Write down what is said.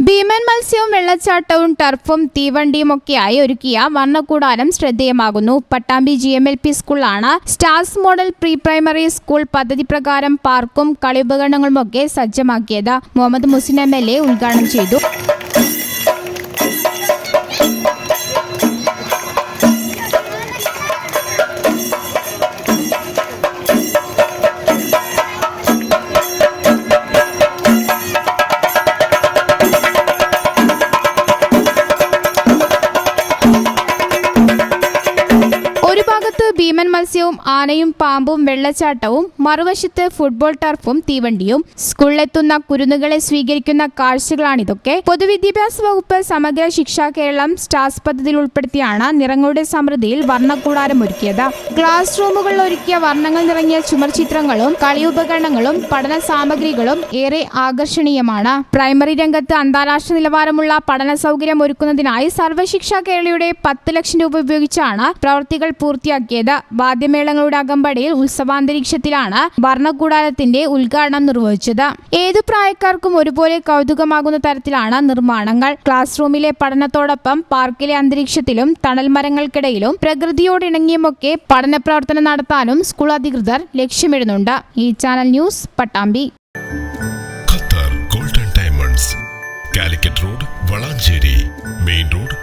ഭീമൻ മത്സ്യവും വെള്ളച്ചാട്ടവും ടർഫും തീവണ്ടിയുമൊക്കെയായി ഒരുക്കിയ വർണ്ണക്കൂടാരം ശ്രദ്ധേയമാകുന്നു. പട്ടാമ്പി GMLP സ്കൂളാണ് stars model pre primary school പദ്ധതി പ്രകാരം പാർക്കും കളിയുപകരണങ്ങളുമൊക്കെ സജ്ജമാക്കിയത്. മുഹമ്മദ് മുഹ്സിൻ MLA ഉദ്ഘാടനം ചെയ്തു. ഒരു ഭാഗത്ത് ഭീമൻ മത്സ്യവും ആനയും പാമ്പും വെള്ളച്ചാട്ടവും, മറുവശത്ത് ഫുട്ബോൾ ടർഫും തീവണ്ടിയും. സ്കൂളിലെത്തുന്ന കുരുന്നുകളെ സ്വീകരിക്കുന്ന കാഴ്ചകളാണിതൊക്കെ. പൊതുവിദ്യാഭ്യാസ വകുപ്പ് സമഗ്ര ശിക്ഷാ കേരളം സ്റ്റാർസ് പദ്ധതിയിൽ ഉൾപ്പെടുത്തിയാണ് നിറങ്ങളുടെ സമൃദ്ധിയിൽ വർണ്ണക്കൂടാരം ഒരുക്കിയത്. ക്ലാസ് റൂമുകളിൽ ഒരുക്കിയ വർണ്ണങ്ങൾ നിറഞ്ഞ ചുമർ ചിത്രങ്ങളും കളിയുപകരണങ്ങളും പഠന സാമഗ്രികളും ഏറെ ആകർഷണീയമാണ്. പ്രൈമറി രംഗത്ത് അന്താരാഷ്ട്ര നിലവാരമുള്ള പഠന സൗകര്യം ഒരുക്കുന്നതിനായി സർവശിക്ഷാ കേരളയുടെ 10 ലക്ഷം രൂപ ഉപയോഗിച്ചാണ് പ്രവൃത്തികൾ പൂർത്തിയാക്കിയത്. വാദ്യമേളങ്ങളുടെ അകമ്പടിയിൽ ഉത്സവാന്തരീക്ഷത്തിലാണ് വർണ്ണക്കൂടാരത്തിന്റെ ഉദ്ഘാടനം നിർവഹിച്ചത്. ഏതു പ്രായക്കാർക്കും ഒരുപോലെ കൗതുകമാകുന്ന തരത്തിലാണ് നിർമ്മാണങ്ങൾ. ക്ലാസ് റൂമിലെ പഠനത്തോടൊപ്പം പാർക്കിലെ അന്തരീക്ഷത്തിലും തണൽ മരങ്ങൾക്കിടയിലും പ്രകൃതിയോടിണങ്ങിയുമൊക്കെ പഠന പ്രവർത്തനം നടത്താനും സ്കൂൾ അധികൃതർ ലക്ഷ്യമിടുന്നുണ്ട്. ഈ channel news Pattambi. Qatar golden diamonds, Calicut road, Valanchery main road,